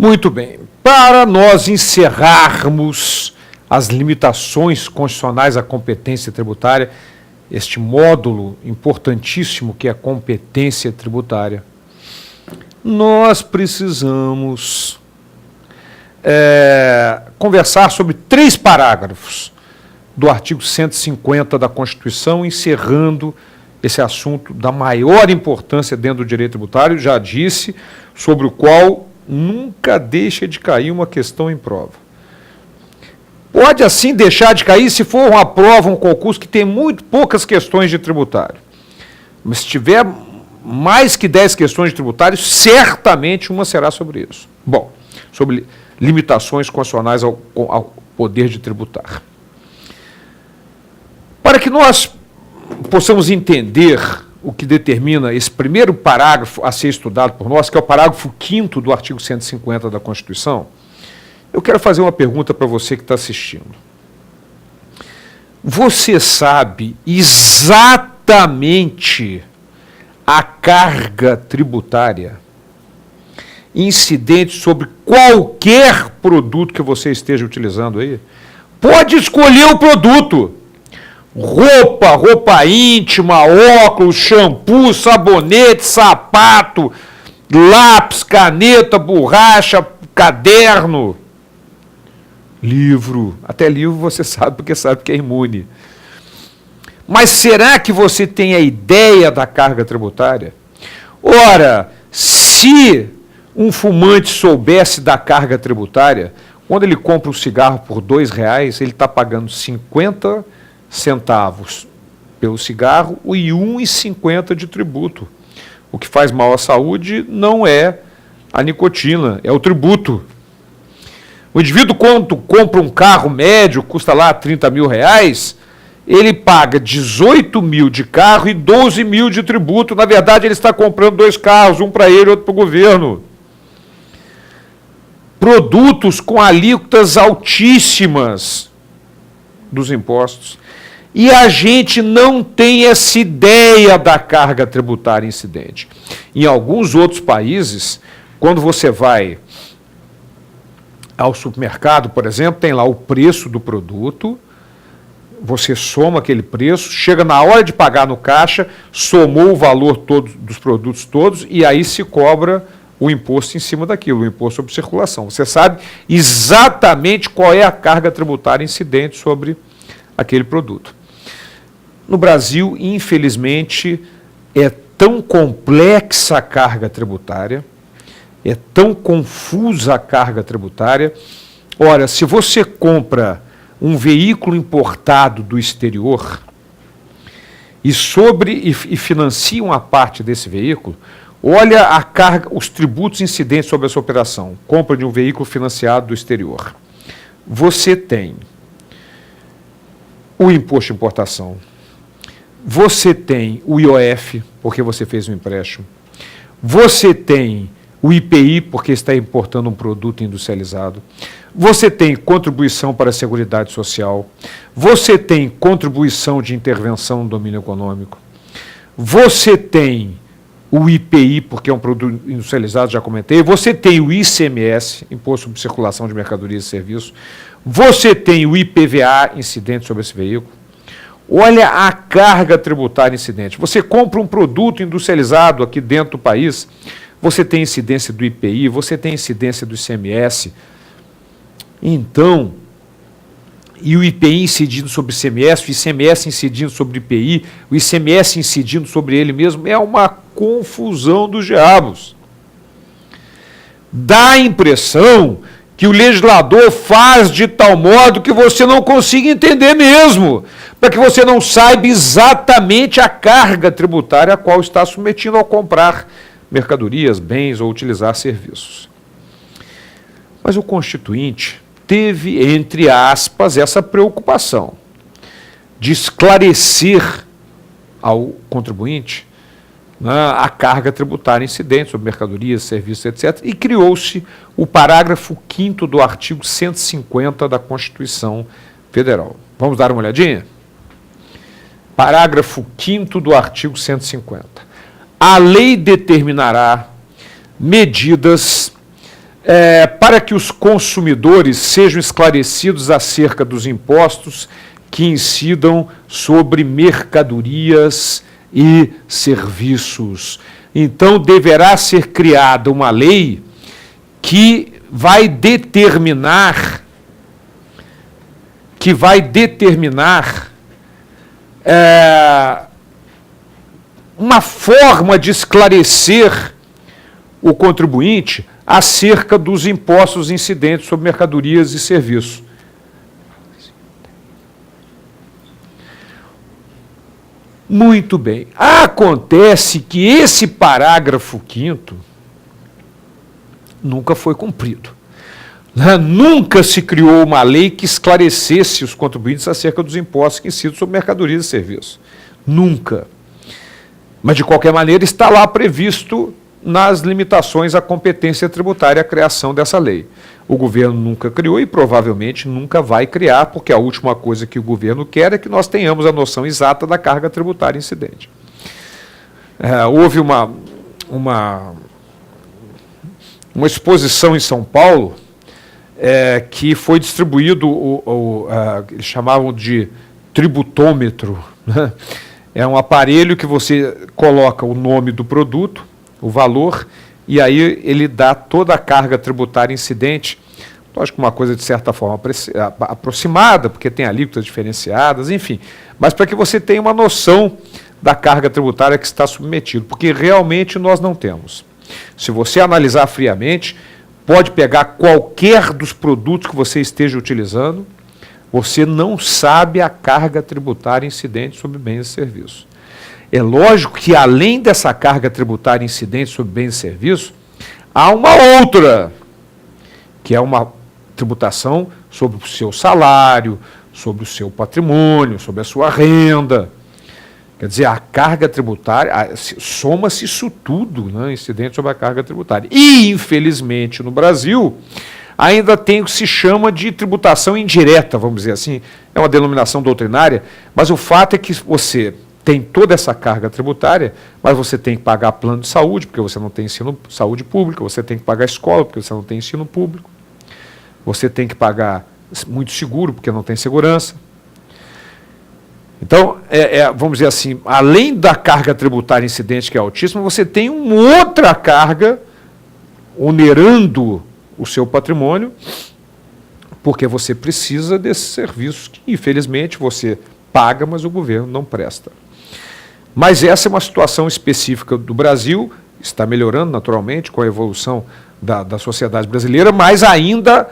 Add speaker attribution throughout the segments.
Speaker 1: Muito bem. Para nós encerrarmos as limitações constitucionais à competência tributária, este módulo importantíssimo que é a competência tributária, nós precisamos conversar sobre 3 parágrafos do artigo 150 da Constituição, encerrando esse assunto da maior importância dentro do direito tributário, já disse, sobre o qual nunca deixa de cair uma questão em prova. Pode assim deixar de cair se for uma prova, um concurso que tem muito poucas questões de tributário. Mas se tiver mais que 10 questões de tributário, certamente uma será sobre isso. Bom, sobre limitações constitucionais ao poder de tributar. Para que nós possamos entender o que determina esse primeiro parágrafo a ser estudado por nós, que é o parágrafo 5º do artigo 150 da Constituição, eu quero fazer uma pergunta para você que está assistindo. Você sabe exatamente a carga tributária incidente sobre qualquer produto que você esteja utilizando aí? Pode escolher o produto. Roupa íntima, óculos, shampoo, sabonete, sapato, lápis, caneta, borracha, caderno, livro. Até livro você sabe porque é imune. Mas será que você tem a ideia da carga tributária? Ora, se um fumante soubesse da carga tributária, quando ele compra um cigarro por R$2, ele está pagando 50 centavos pelo cigarro e 1,50 de tributo. O que faz mal à saúde não é a nicotina, é o tributo. O indivíduo, quando compra um carro médio, custa lá R$30 mil, ele paga 18 mil de carro e 12 mil de tributo. Na verdade, ele está comprando 2 carros, um para ele e outro para o governo. Produtos com alíquotas altíssimas dos impostos. E a gente não tem essa ideia da carga tributária incidente. Em alguns outros países, quando você vai ao supermercado, por exemplo, tem lá o preço do produto, você soma aquele preço, chega na hora de pagar no caixa, somou o valor todo dos produtos todos e aí se cobra o imposto em cima daquilo, o imposto sobre circulação. Você sabe exatamente qual é a carga tributária incidente sobre aquele produto. No Brasil, infelizmente, é tão complexa a carga tributária, é tão confusa a carga tributária. Ora, se você compra um veículo importado do exterior e financia uma parte desse veículo, olha a carga, os tributos incidentes sobre essa operação, compra de um veículo financiado do exterior. Você tem o imposto de importação, você tem o IOF, porque você fez um empréstimo, você tem o IPI, porque está importando um produto industrializado, você tem contribuição para a Seguridade Social, você tem contribuição de intervenção no domínio econômico, você tem o IPI, porque é um produto industrializado, já comentei, você tem o ICMS, Imposto sobre Circulação de Mercadorias e Serviços, você tem o IPVA, incidente sobre esse veículo. Olha a carga tributária incidente. Você compra um produto industrializado aqui dentro do país, você tem incidência do IPI, você tem incidência do ICMS. Então, e o IPI incidindo sobre o ICMS, o ICMS incidindo sobre o IPI, o ICMS incidindo sobre ele mesmo, é uma confusão dos diabos. Dá a impressão que o legislador faz de tal modo que você não consiga entender mesmo, para que você não saiba exatamente a carga tributária a qual está submetido ao comprar mercadorias, bens ou utilizar serviços. Mas o Constituinte teve, entre aspas, essa preocupação de esclarecer ao contribuinte, né, a carga tributária incidente sobre mercadorias, serviços, etc. E criou-se o parágrafo 5º do artigo 150 da Constituição Federal. Vamos dar uma olhadinha? Parágrafo 5º do artigo 150. A lei determinará medidas para que os consumidores sejam esclarecidos acerca dos impostos que incidam sobre mercadorias e serviços. Então, deverá ser criada uma lei que vai determinar uma forma de esclarecer o contribuinte acerca dos impostos incidentes sobre mercadorias e serviços. Muito bem. Acontece que esse parágrafo 5º nunca foi cumprido. Nunca se criou uma lei que esclarecesse os contribuintes acerca dos impostos que incidem sobre mercadorias e serviços. Nunca. Mas, de qualquer maneira, está lá previsto nas limitações à competência tributária a criação dessa lei. O governo nunca criou e provavelmente nunca vai criar, porque a última coisa que o governo quer é que nós tenhamos a noção exata da carga tributária incidente. Houve uma exposição em São Paulo que foi distribuído, eles chamavam de tributômetro, né? É um aparelho que você coloca o nome do produto, o valor, e aí ele dá toda a carga tributária incidente. Lógico, uma coisa de certa forma aproximada, porque tem alíquotas diferenciadas, enfim. Mas para que você tenha uma noção da carga tributária que está submetido, porque realmente nós não temos. Se você analisar friamente, pode pegar qualquer dos produtos que você esteja utilizando, você não sabe a carga tributária incidente sobre bens e serviços. É lógico que, além dessa carga tributária incidente sobre bens e serviços, há uma outra, que é uma tributação sobre o seu salário, sobre o seu patrimônio, sobre a sua renda. Quer dizer, a carga tributária, soma-se isso tudo, né, incidente sobre a carga tributária. E, infelizmente, no Brasil, ainda tem o que se chama de tributação indireta, vamos dizer assim, é uma denominação doutrinária, mas o fato é que você tem toda essa carga tributária, mas você tem que pagar plano de saúde, porque você não tem ensino saúde pública, você tem que pagar escola, porque você não tem ensino público, você tem que pagar muito seguro, porque não tem segurança. Então, vamos dizer assim, além da carga tributária incidente, que é altíssima, você tem uma outra carga onerando o seu patrimônio, porque você precisa desses serviços que, infelizmente, você paga, mas o governo não presta. Mas essa é uma situação específica do Brasil, está melhorando naturalmente com a evolução da sociedade brasileira, mas ainda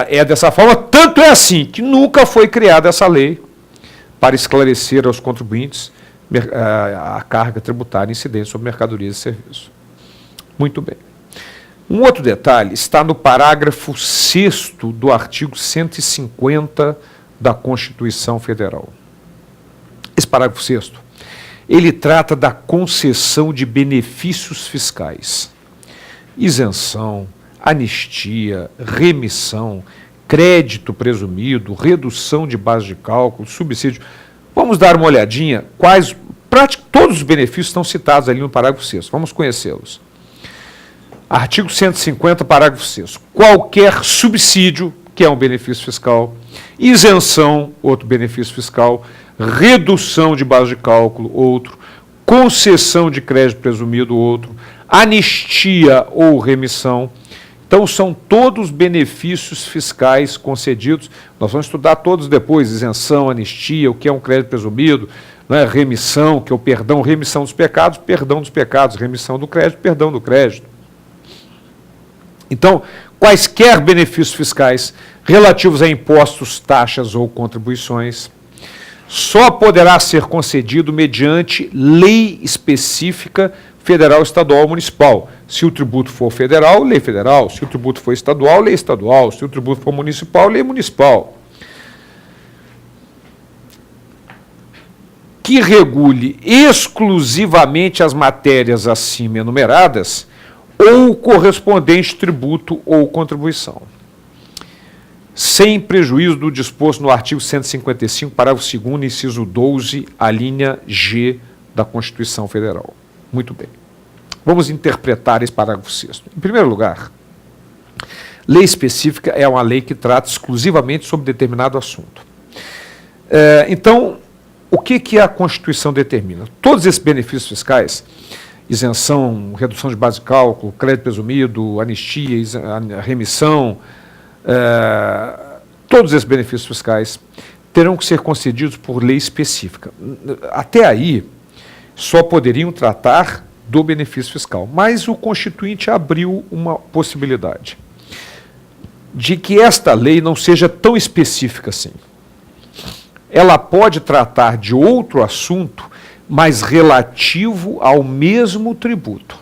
Speaker 1: é dessa forma, tanto é assim que nunca foi criada essa lei para esclarecer aos contribuintes a carga tributária incidente sobre mercadorias e serviços. Muito bem. Um outro detalhe está no parágrafo 6º do artigo 150 da Constituição Federal. Esse parágrafo 6º, ele trata da concessão de benefícios fiscais, isenção, anistia, remissão, crédito presumido, redução de base de cálculo, subsídio. Vamos dar uma olhadinha quais, todos os benefícios estão citados ali no parágrafo 6º. Vamos conhecê-los. Artigo 150, parágrafo 6º. Qualquer subsídio, que é um benefício fiscal, isenção, outro benefício fiscal, redução de base de cálculo, outro, concessão de crédito presumido, outro, anistia ou remissão. Então, são todos benefícios fiscais concedidos. Nós vamos estudar todos depois, isenção, anistia, o que é um crédito presumido, né, remissão, que é o perdão, remissão dos pecados, remissão do crédito, perdão do crédito. Então, quaisquer benefícios fiscais relativos a impostos, taxas ou contribuições, só poderá ser concedido mediante lei específica federal, estadual ou municipal. Se o tributo for federal, lei federal. Se o tributo for estadual, lei estadual. Se o tributo for municipal, lei municipal. Que regule exclusivamente as matérias acima enumeradas ou o correspondente tributo ou contribuição, sem prejuízo do disposto no artigo 155, parágrafo 2º, inciso 12, a linha G da Constituição Federal. Muito bem. Vamos interpretar esse parágrafo 6º. Em primeiro lugar, Lei específica é uma lei que trata exclusivamente sobre determinado assunto. Então, o que a Constituição determina? Todos esses benefícios fiscais, isenção, redução de base de cálculo, crédito presumido, anistia, remissão, todos esses benefícios fiscais terão que ser concedidos por lei específica. Até aí, só poderiam tratar do benefício fiscal, mas o Constituinte abriu uma possibilidade de que esta lei não seja tão específica assim. Ela pode tratar de outro assunto, mas relativo ao mesmo tributo.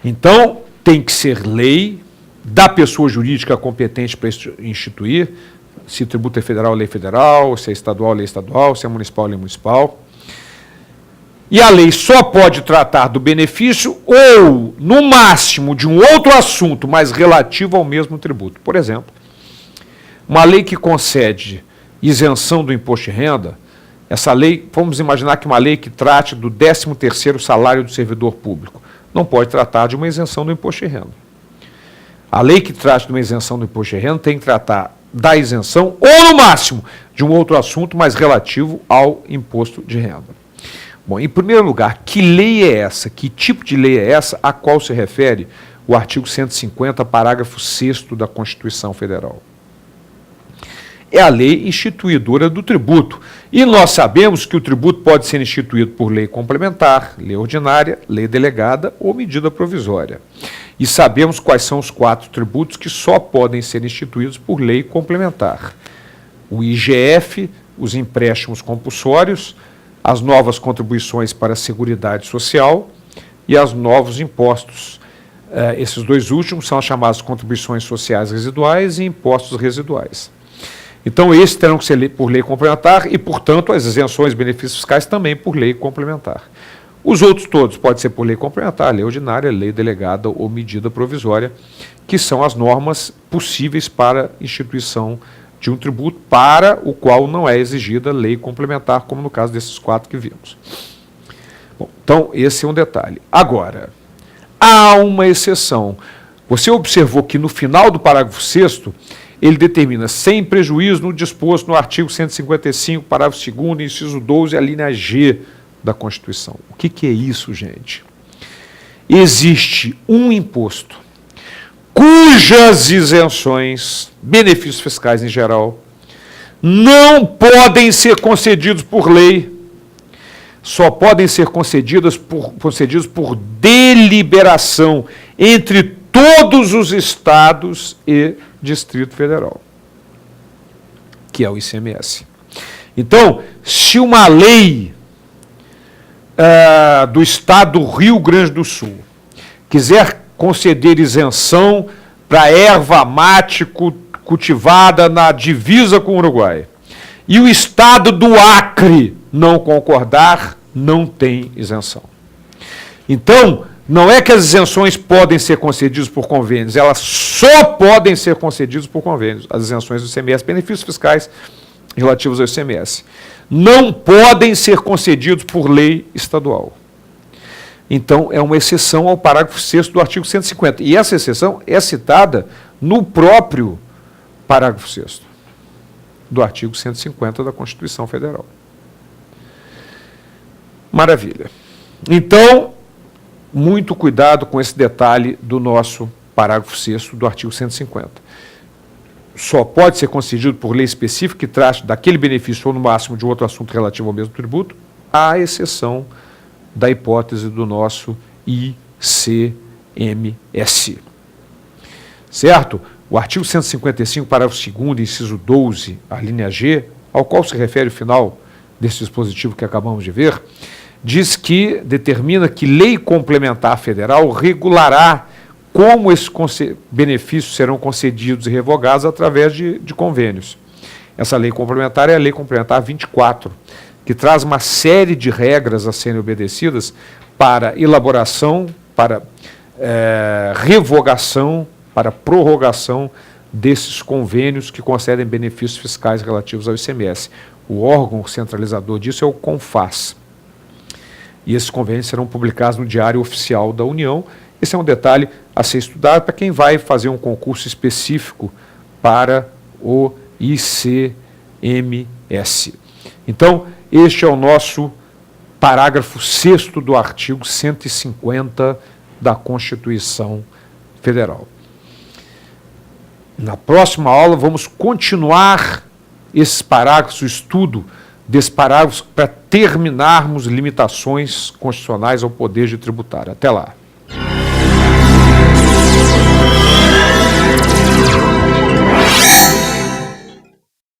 Speaker 1: Então, tem que ser lei da pessoa jurídica competente para instituir, se tributo é federal, lei federal, se é estadual, lei estadual, se é municipal, lei municipal. E a lei só pode tratar do benefício ou, no máximo, de um outro assunto, mas relativo ao mesmo tributo. Por exemplo, uma lei que concede isenção do imposto de renda, essa lei, vamos imaginar que uma lei que trate do 13º salário do servidor público, não pode tratar de uma isenção do imposto de renda. A lei que trate de uma isenção do imposto de renda tem que tratar da isenção ou, no máximo, de um outro assunto, mas relativo ao imposto de renda. Bom, em primeiro lugar, que lei é essa? Que tipo de lei é essa a qual se refere o artigo 150, parágrafo 6º da Constituição Federal? É a lei instituidora do tributo. E nós sabemos que o tributo pode ser instituído por lei complementar, lei ordinária, lei delegada ou medida provisória. E sabemos quais são os 4 tributos que só podem ser instituídos por lei complementar: o IGF, os empréstimos compulsórios, as novas contribuições para a Seguridade Social e os novos impostos. Esses 2 últimos são as chamadas contribuições sociais residuais e impostos residuais. Então, esses terão que ser por lei complementar e, portanto, as isenções e benefícios fiscais também por lei complementar. Os outros todos podem ser por lei complementar, lei ordinária, lei delegada ou medida provisória, que são as normas possíveis para instituição de um tributo para o qual não é exigida lei complementar, como no caso desses 4 que vimos. Bom, então, esse é um detalhe. Agora, há uma exceção. Você observou que no final do parágrafo 6º, ele determina, sem prejuízo no disposto no artigo 155, parágrafo 2º, inciso 12, a linha G da Constituição. O que é isso, gente? Existe um imposto cujas isenções, benefícios fiscais em geral, não podem ser concedidos por lei, só podem ser concedidos por deliberação entre todos os estados e Distrito Federal, que é o ICMS. Então, se uma lei do estado do Rio Grande do Sul quiser conceder isenção para erva mate cultivada na divisa com o Uruguai, e o estado do Acre não concordar, não tem isenção. Então, não é que as isenções podem ser concedidas por convênios, elas só podem ser concedidas por convênios, as isenções do ICMS, benefícios fiscais relativos ao ICMS. Não podem ser concedidos por lei estadual. Então, é uma exceção ao parágrafo 6º do artigo 150. E essa exceção é citada no próprio parágrafo 6º do artigo 150 da Constituição Federal. Maravilha. Então, muito cuidado com esse detalhe do nosso parágrafo 6º do artigo 150. Só pode ser concedido por lei específica que trate daquele benefício ou no máximo de outro assunto relativo ao mesmo tributo, à exceção da hipótese do nosso ICMS. Certo? O artigo 155, parágrafo 2º, inciso 12, a linha G, ao qual se refere o final desse dispositivo que acabamos de ver, diz que determina que lei complementar federal regulará como esses benefícios serão concedidos e revogados através de convênios. Essa lei complementar é a Lei Complementar 24, que traz uma série de regras a serem obedecidas para elaboração, para revogação, para prorrogação desses convênios que concedem benefícios fiscais relativos ao ICMS. O órgão centralizador disso é o CONFAS. E esses convênios serão publicados no Diário Oficial da União Esse é um detalhe a ser estudado para quem vai fazer um concurso específico para o ICMS. Então, este é o nosso parágrafo 6º do artigo 150 da Constituição Federal. Na próxima aula, vamos continuar esses parágrafos, o estudo desses parágrafos, para terminarmos limitações constitucionais ao poder de tributar. Até lá.